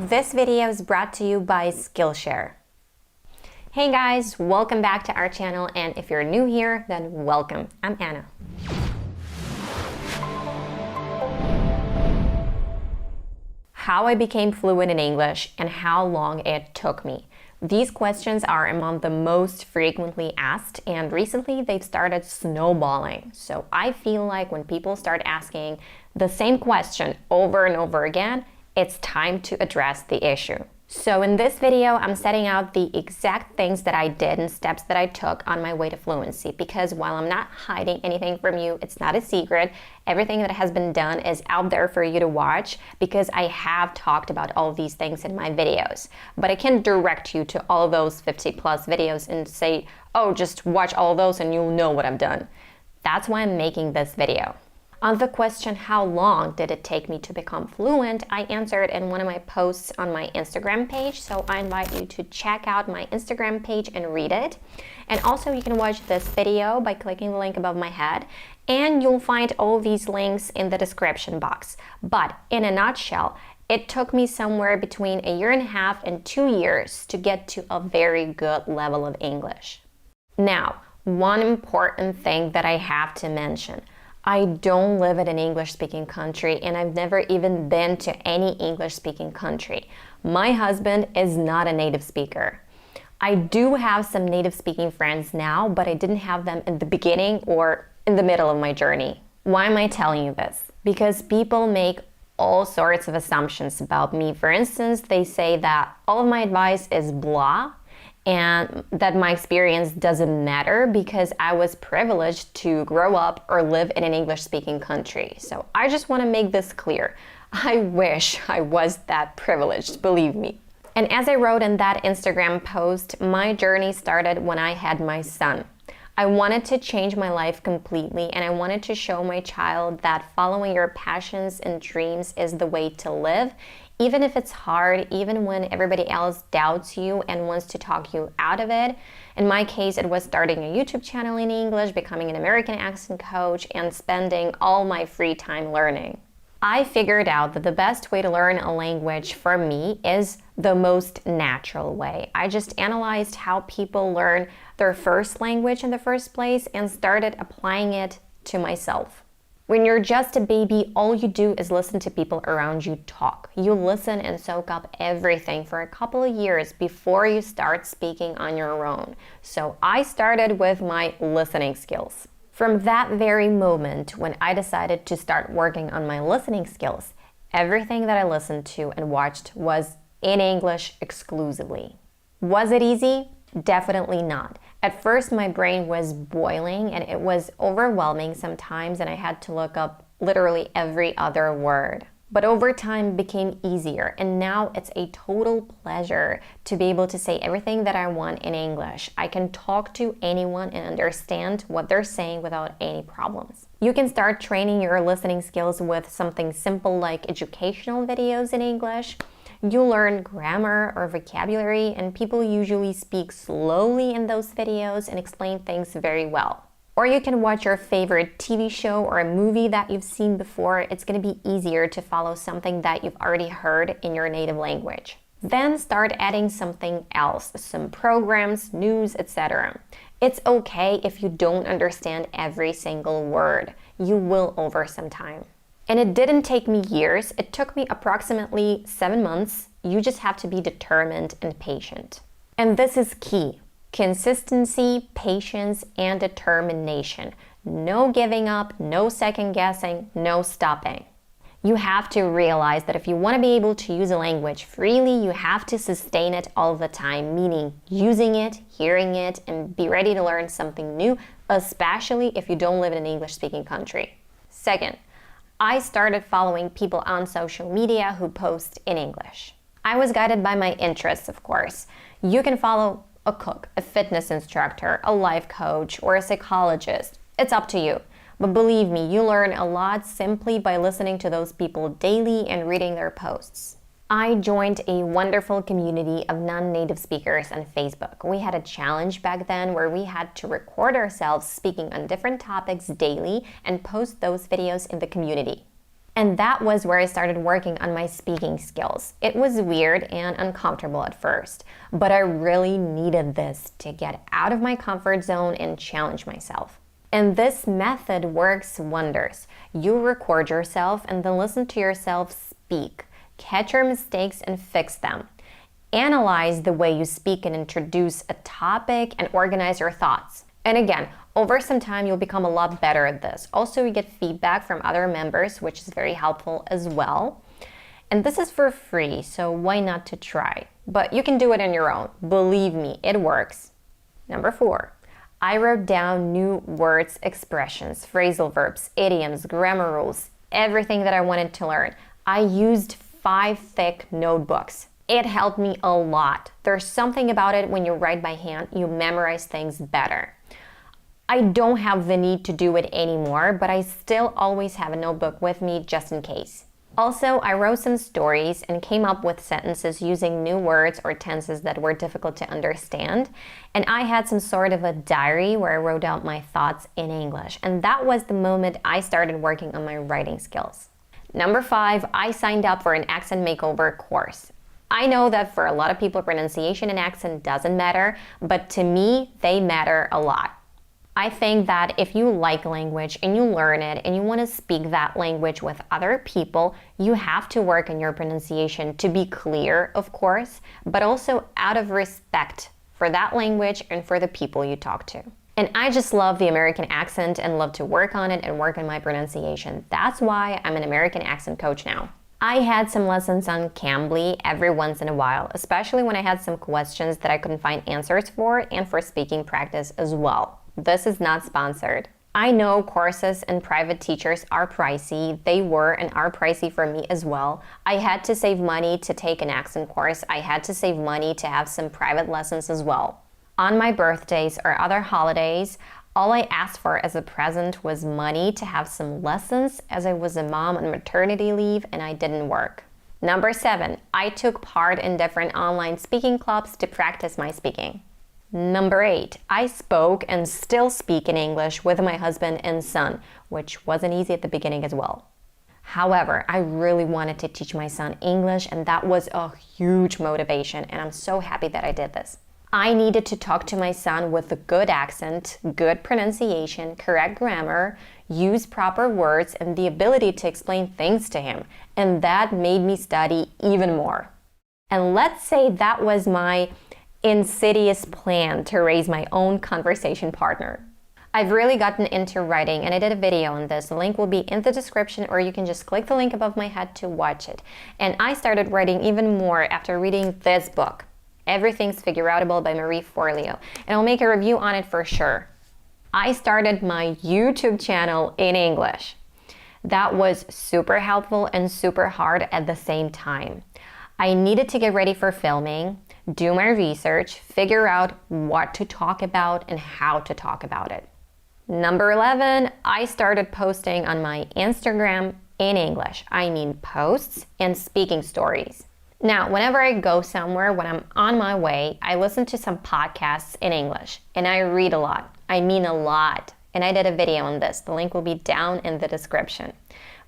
This video is brought to you by Skillshare. Hey guys, welcome back to our channel, and if you're new here, then welcome. I'm Anna. How I became fluent in English and how long it took me. These questions are among the most frequently asked, and recently they've started snowballing. So I feel like when people start asking the same question over and over again, it's time to address the issue. So in this video, I'm setting out the exact things that I did and steps that I took on my way to fluency, because while I'm not hiding anything from you, it's not a secret. Everything that has been done is out there for you to watch, because I have talked about all of these things in my videos. But I can't direct you to all of those 50 plus videos and say, oh, just watch all of those and you'll know what I've done. That's why I'm making this video. On the question, how long did it take me to become fluent, I answered in one of my posts on my Instagram page, so I invite you to check out my Instagram page and read it. And also you can watch this video by clicking the link above my head, and you'll find all these links in the description box. But in a nutshell, it took me somewhere between 1.5 years and 2 years to get to a very good level of English. Now, one important thing that I have to mention. I don't live in an English-speaking country, and I've never even been to any English-speaking country. My husband is not a native speaker. I do have some native-speaking friends now, but I didn't have them in the beginning or in the middle of my journey. Why am I telling you this? Because people make all sorts of assumptions about me. For instance, they say that all of my advice is blah, and that my experience doesn't matter because I was privileged to grow up or live in an English-speaking country. So I just want to make this clear. I wish I was that privileged, believe me. And as I wrote in that Instagram post, my journey started when I had my son. I wanted to change my life completely, and I wanted to show my child that following your passions and dreams is the way to live, even if it's hard, even when everybody else doubts you and wants to talk you out of it. In my case, it was starting a YouTube channel in English, becoming an American accent coach, and spending all my free time learning. I figured out that the best way to learn a language for me is the most natural way. I just analyzed how people learn their first language in the first place and started applying it to myself. When you're just a baby, all you do is listen to people around you talk. You listen and soak up everything for a couple of years before you start speaking on your own. So I started with my listening skills. From that very moment when I decided to start working on my listening skills, everything that I listened to and watched was in English exclusively. Was it easy? Definitely not. At first, my brain was boiling and it was overwhelming sometimes, and I had to look up literally every other word. But over time, it became easier, and now it's a total pleasure to be able to say everything that I want in English. I can talk to anyone and understand what they're saying without any problems. You can start training your listening skills with something simple like educational videos in English. You learn grammar or vocabulary, and people usually speak slowly in those videos and explain things very well. Or you can watch your favorite TV show or a movie that you've seen before. It's going to be easier to follow something that you've already heard in your native language. Then start adding something else, some programs, news, etc. It's okay if you don't understand every single word. You will over some time. And it didn't take me years. It took me approximately 7 months. You just have to be determined and patient. And this is key. Consistency, patience, and determination. No giving up, no second guessing, no stopping. You have to realize that if you want to be able to use a language freely, you have to sustain it all the time, meaning using it, hearing it, and be ready to learn something new, especially if you don't live in an English-speaking country. Second, I started following people on social media who post in English. I was guided by my interests, of course. You can follow a cook, a fitness instructor, a life coach, or a psychologist. It's up to you. But believe me, you learn a lot simply by listening to those people daily and reading their posts. I joined a wonderful community of non-native speakers on Facebook. We had a challenge back then where we had to record ourselves speaking on different topics daily and post those videos in the community. And that was where I started working on my speaking skills. It was weird and uncomfortable at first, but I really needed this to get out of my comfort zone and challenge myself. And this method works wonders. You record yourself and then listen to yourself speak. Catch your mistakes and fix them. Analyze the way you speak and introduce a topic and organize your thoughts. And again, over some time, you'll become a lot better at this. Also, you get feedback from other members, which is very helpful as well. And this is for free, so why not to try? But you can do it on your own. Believe me, it works. Number 4, I wrote down new words, expressions, phrasal verbs, idioms, grammar rules, everything that I wanted to learn. I used 5 thick notebooks. It helped me a lot. There's something about it when you write by hand, you memorize things better. I don't have the need to do it anymore, but I still always have a notebook with me just in case. Also, I wrote some stories and came up with sentences using new words or tenses that were difficult to understand. And I had some sort of a diary where I wrote out my thoughts in English. And that was the moment I started working on my writing skills. Number 5, I signed up for an accent makeover course. I know that for a lot of people, pronunciation and accent doesn't matter, but to me, they matter a lot. I think that if you like language and you learn it and you want to speak that language with other people, you have to work on your pronunciation to be clear, of course, but also out of respect for that language and for the people you talk to. And I just love the American accent and love to work on it and work on my pronunciation. That's why I'm an American accent coach now. I had some lessons on Cambly every once in a while, especially when I had some questions that I couldn't find answers for, and for speaking practice as well. This is not sponsored. I know courses and private teachers are pricey. They were and are pricey for me as well. I had to save money to take an accent course. I had to save money to have some private lessons as well. On my birthdays or other holidays, all I asked for as a present was money to have some lessons, as I was a mom on maternity leave and I didn't work. Number 7, I took part in different online speaking clubs to practice my speaking. Number 8, I spoke and still speak in English with my husband and son, which wasn't easy at the beginning as well. However, I really wanted to teach my son English, and that was a huge motivation, and I'm so happy that I did this. I needed to talk to my son with a good accent, good pronunciation, correct grammar, use proper words, and the ability to explain things to him, and that made me study even more. And let's say that was my insidious plan to raise my own conversation partner. I've really gotten into writing, and I did a video on this. The link will be in the description, or you can just click the link above my head to watch it. And I started writing even more after reading this book, Everything's Figureoutable by Marie Forleo, and I'll make a review on it for sure. I started my YouTube channel in English. That was super helpful and super hard at the same time. I needed to get ready for filming, do my research, figure out what to talk about and how to talk about it. Number 11, I started posting on my Instagram in English. I mean posts and speaking stories. Now, whenever I go somewhere, when I'm on my way, I listen to some podcasts in English and I read a lot. I mean a lot. And I did a video on this. The link will be down in the description.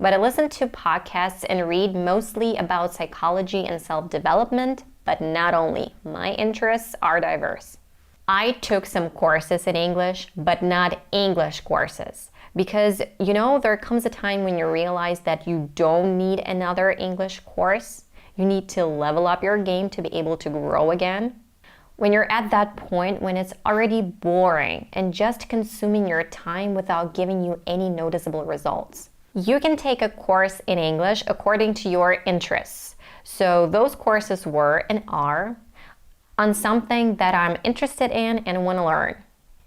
But I listen to podcasts and read mostly about psychology and self-development, but not only. My interests are diverse. I took some courses in English, but not English courses. Because, there comes a time when you realize that you don't need another English course. You need to level up your game to be able to grow again. When you're at that point when it's already boring and just consuming your time without giving you any noticeable results. You can take a course in English according to your interests. So those courses were and are on something that I'm interested in and want to learn.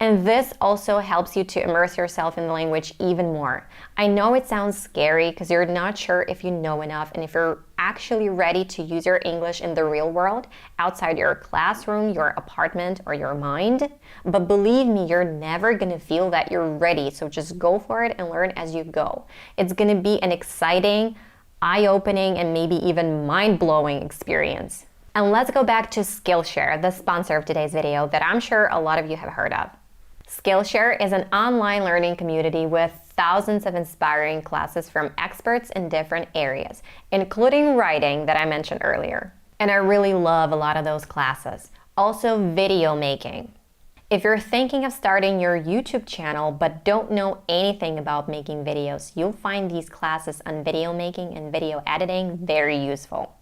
And this also helps you to immerse yourself in the language even more. I know it sounds scary because you're not sure if you know enough and if you're actually ready to use your English in the real world, outside your classroom, your apartment, or your mind. But believe me, you're never going to feel that you're ready. So just go for it and learn as you go. It's going to be an exciting, eye-opening, and maybe even mind-blowing experience. And let's go back to Skillshare, the sponsor of today's video that I'm sure a lot of you have heard of. Skillshare is an online learning community with thousands of inspiring classes from experts in different areas, including writing that I mentioned earlier. And I really love a lot of those classes. Also, video making. If you're thinking of starting your YouTube channel but don't know anything about making videos, you'll find these classes on video making and video editing very useful.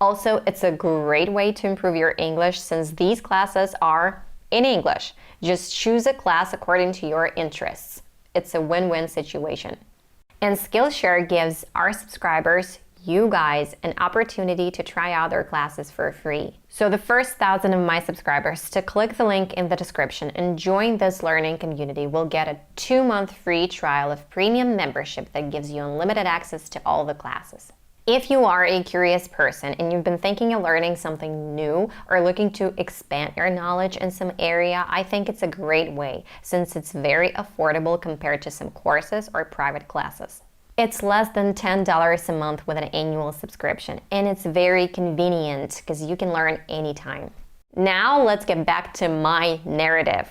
Also, it's a great way to improve your English since these classes are in English. Just choose a class according to your interests. It's a win-win situation. And Skillshare gives our subscribers, you guys, an opportunity to try out their classes for free. So the first 1,000 of my subscribers to click the link in the description and join this learning community will get a 2-month free trial of premium membership that gives you unlimited access to all the classes. If you are a curious person and you've been thinking of learning something new or looking to expand your knowledge in some area, I think it's a great way since it's very affordable compared to some courses or private classes. It's less than $10 a month with an annual subscription, and it's very convenient because you can learn anytime. Now let's get back to my narrative.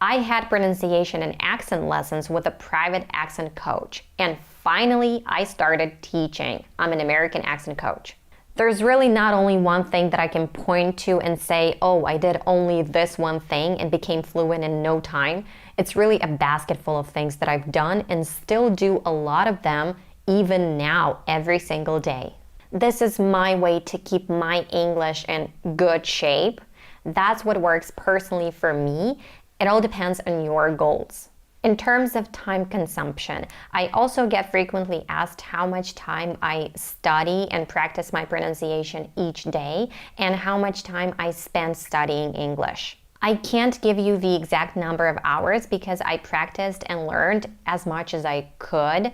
I had pronunciation and accent lessons with a private accent coach, and finally I started teaching. I'm an American accent coach. There's really not only one thing that I can point to and say, oh, I did only this one thing and became fluent in no time. It's really a basket full of things that I've done and still do a lot of them even now, every single day. This is my way to keep my English in good shape. That's what works personally for me. It all depends on your goals. In terms of time consumption, I also get frequently asked how much time I study and practice my pronunciation each day and how much time I spend studying English. I can't give you the exact number of hours because I practiced and learned as much as I could,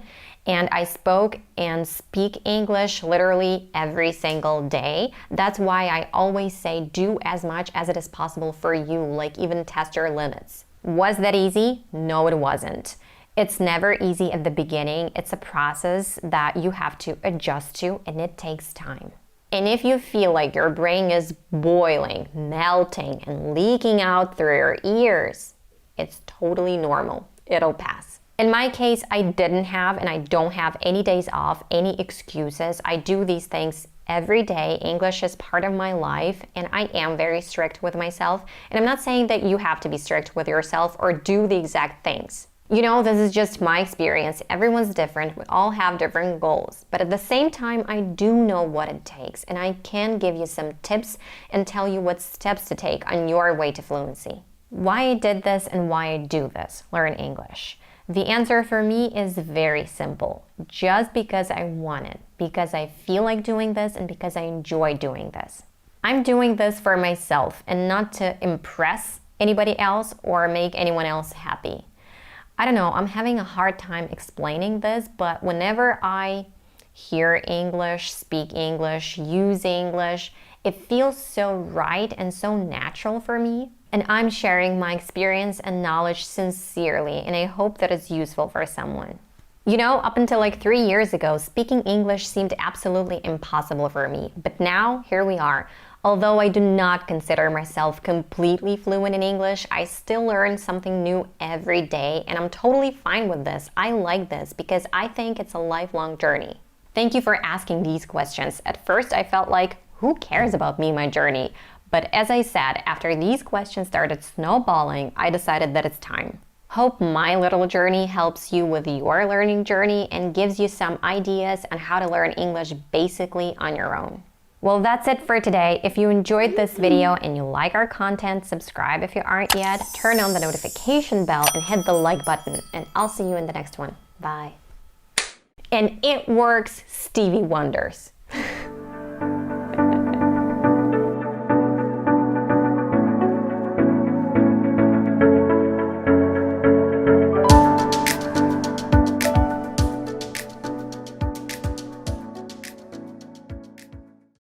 and I spoke and speak English literally every single day. That's why I always say do as much as it is possible for you, like even test your limits. Was that easy? No, it wasn't. It's never easy at the beginning. It's a process that you have to adjust to, and it takes time. And if you feel like your brain is boiling, melting, and leaking out through your ears, it's totally normal. It'll pass. In my case, I didn't have and I don't have any days off, any excuses. I do these things every day. English is part of my life, and I am very strict with myself. And I'm not saying that you have to be strict with yourself or do the exact things. You know, this is just my experience. Everyone's different. We all have different goals. But at the same time, I do know what it takes, and I can give you some tips and tell you what steps to take on your way to fluency. Why I did this and why I do this, learn English. The answer for me is very simple. Just because I want it, because I feel like doing this, and because I enjoy doing this. I'm doing this for myself and not to impress anybody else or make anyone else happy. I don't know, I'm having a hard time explaining this, but whenever I hear English, speak English, use English, it feels so right and so natural for me. And I'm sharing my experience and knowledge sincerely, and I hope that it's useful for someone. You know, up until like 3 years ago, speaking English seemed absolutely impossible for me. But now, here we are. Although I do not consider myself completely fluent in English, I still learn something new every day, and I'm totally fine with this. I like this because I think it's a lifelong journey. Thank you for asking these questions. At first, I felt like, who cares about me and my journey? But as I said, after these questions started snowballing, I decided that it's time. Hope my little journey helps you with your learning journey and gives you some ideas on how to learn English basically on your own. Well, that's it for today. If you enjoyed this video and you like our content, subscribe if you aren't yet, turn on the notification bell and hit the like button, and I'll see you in the next one. Bye. And it works Stevie wonders.